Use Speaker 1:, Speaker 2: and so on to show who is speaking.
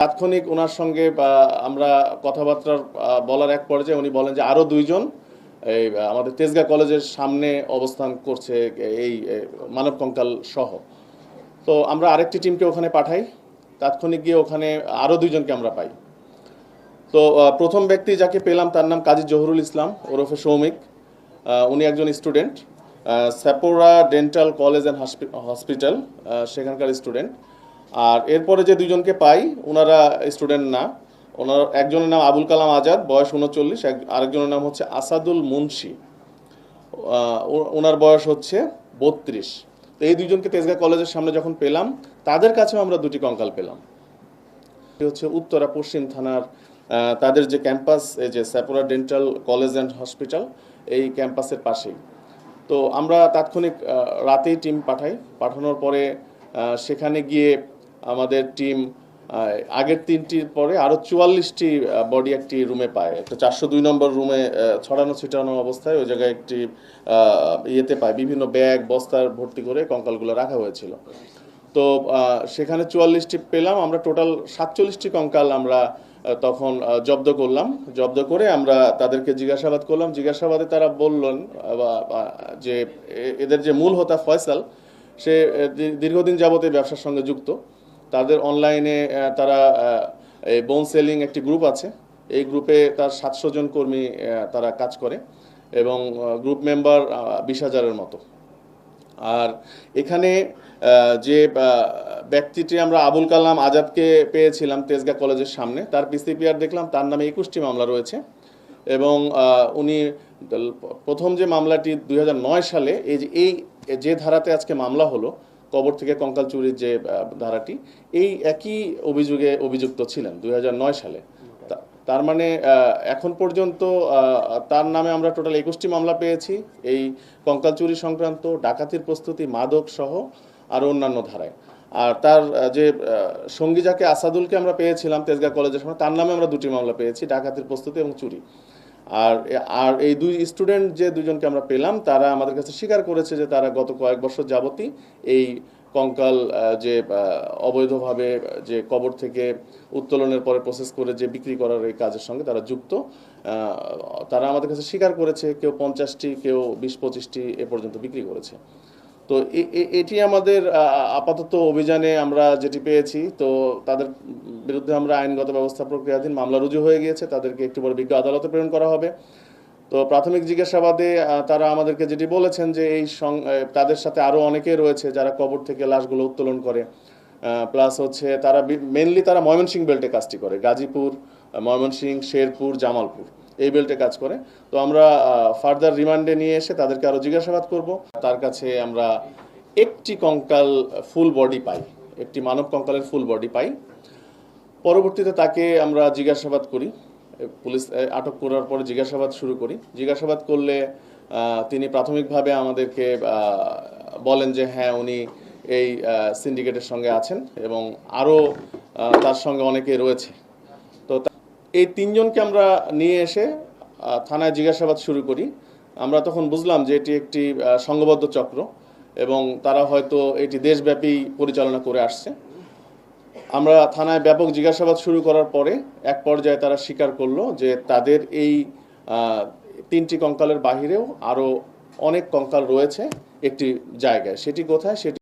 Speaker 1: তাৎক্ষণিক ওনার সঙ্গে আমরা কথাবার্তা বলার এক পর্যায়ে উনি বলেন যে আরও দুইজন এই আমাদের তেজগাঁ কলেজের সামনে অবস্থান করছে এই মানব কঙ্কাল সহ। তো আমরা আরেকটি টিমকে ওখানে পাঠাই। তাৎক্ষণিক গিয়ে ওখানে আরও দুইজনকে আমরা পাই। তো প্রথম ব্যক্তি যাকে পেলাম তার নাম কাজী জহুরুল ইসলাম ওরফে সৌমিক। উনি একজন স্টুডেন্ট, স্যাপোরা ডেন্টাল কলেজ অ্যান্ড হসপিটাল সেখানকার স্টুডেন্ট। আর এরপরে যে দুইজনকে পাই ওনারা স্টুডেন্ট না। ওনার একজনের নাম আবুল কালাম আজাদ, বয়স 39, আরেকজনের নাম হচ্ছে আসাদুল মুন্সি, ওনার বয়স হচ্ছে 32। তো এই দুইজনকে তেজগাঁ কলেজের সামনে যখন পেলাম তাদের কাছেও আমরা দুটি কঙ্কাল পেলাম। হচ্ছে উত্তরা পশ্চিম থানার তাদের যে ক্যাম্পাস, এই যে স্যাপোরা ডেন্টাল কলেজ অ্যান্ড হসপিটাল, এই ক্যাম্পাসের পাশেই। তো আমরা তাৎক্ষণিক রাতেই টিম পাঠানোর পরে সেখানে গিয়ে আমাদের টিম আগের 3টির পরে আরও 44টি বডি একটি রুমে পায়। একটা 402 নম্বর রুমে ছড়ানো ছিটানো অবস্থায় ওই জায়গায় একটি ইয়েতে পায়, বিভিন্ন ব্যাগ বস্তার ভর্তি করে কঙ্কালগুলো রাখা হয়েছিল। তো সেখানে 44টি পেলাম। আমরা টোটাল 47টি কঙ্কাল আমরা তখন জব্দ করলাম। জব্দ করে আমরা তাদেরকে জিজ্ঞাসাবাদ করলাম। জিজ্ঞাসাবাদে তারা বললেন যে এদের যে মূল হোতা ফয়সাল, সে দীর্ঘদিন যাবত এই ব্যবসার সঙ্গে যুক্ত। তাদের অনলাইনে তারা এই বোন সেলিং একটি গ্রুপ আছে, এই গ্রুপে তার 700 জন কর্মী তারা কাজ করে এবং গ্রুপ মেম্বার 20,000-এর মতো। আর এখানে যে ব্যক্তিটি আমরা আবুল কালাম আজাদকে পেয়েছিলাম তেজগাঁ কলেজের সামনে, তার পিসিপিআর দেখলাম, তার নামে 21টি মামলা রয়েছে এবং উনি প্রথম যে মামলাটি 2009 সালে এই যে ধারাতে আজকে মামলা হলো, কবর থেকে কঙ্কাল চুরির যে ধারাটি, এই একই অভিযোগে অভিযুক্ত ছিলেন 2009 সালে। তার মানে এখন পর্যন্ত তার নামে আমরা টোটাল 21টি মামলা পেয়েছি, এই কঙ্কাল চুরি সংক্রান্ত, ডাকাতির প্রস্তুতি, মাদক সহ আরও অন্যান্য ধারায়। আর তার যে সঙ্গী যাকে আসাদুলকে আমরা পেয়েছিলাম তেজগাঁ কলেজের সামনে, তার নামে আমরা 2টি মামলা পেয়েছি, ডাকাতির প্রস্তুতি এবং চুরি। আর এই দুই স্টুডেন্ট যে দুজনকে আমরা পেলাম তারা আমাদের কাছে স্বীকার করেছে যে তারা গত কয়েক বছর যাবতই এই কঙ্কাল যে অবৈধভাবে যে কবর থেকে উত্তোলনের পরে প্রসেস করে যে বিক্রি করার এই কাজের সঙ্গে তারা যুক্ত। তারা আমাদের কাছে স্বীকার করেছে, কেউ 50টি, কেউ 20-25টি এ পর্যন্ত বিক্রি করেছে। তো এটি আমাদের আপাতত অভিযানে আমরা যেটি পেয়েছি। তো তাদের বিরুদ্ধে আমরা আইনগত ব্যবস্থা প্রক্রিয়াধীন, মামলা রুজু হয়ে গিয়েছে, তাদেরকে একটু পরে বিজ্ঞ আদালতে প্রেরণ করা হবে। তো প্রাথমিক জিজ্ঞাসাবাদে তারা আমাদেরকে যেটি বলেছেন যে তাদের সাথে আরও অনেকে রয়েছে যারা কবর থেকে লাশগুলো উত্তোলন করে, প্লাস হচ্ছে তারা মেনলি তারা ময়মনসিংহ বেল্টে কাজটি করে, গাজীপুর, ময়মনসিংহ, শেরপুর, জামালপুর এই বেল্টে কাজ করে। তো আমরা ফার্দার রিমান্ডে নিয়ে এসে তাদেরকে আরও জিজ্ঞাসাবাদ করব। তার কাছে আমরা একটি কঙ্কাল ফুল বডি পাই, একটি মানব কঙ্কালের ফুল বডি পাই। পরবর্তীতে তাকে আমরা জিজ্ঞাসাবাদ করি, পুলিশ আটক করার পরে জিজ্ঞাসাবাদ শুরু করি। জিজ্ঞাসাবাদ করলে তিনি প্রাথমিকভাবে আমাদেরকে বলেন যে হ্যাঁ, উনি এই সিন্ডিকেটের সঙ্গে আছেন এবং আরও তার সঙ্গে অনেকে রয়েছে। তো এই 3জনকে আমরা নিয়ে এসে থানায় জিজ্ঞাসাবাদ শুরু করি। আমরা তখন বুঝলাম যে এটি একটি সংঘবদ্ধ চক্র এবং তারা হয়তো এটি দেশব্যাপী পরিচালনা করে আসছে। আমরা থানায় ব্যাপক জিজ্ঞাসাবাদ শুরু করার পরে এক পর্যায়ে তারা স্বীকার করলো যে তাদের এই 3টি কঙ্কালের বাহিরেও আরও অনেক কঙ্কাল রয়েছে একটি জায়গায়। সেটি কোথায় সেটি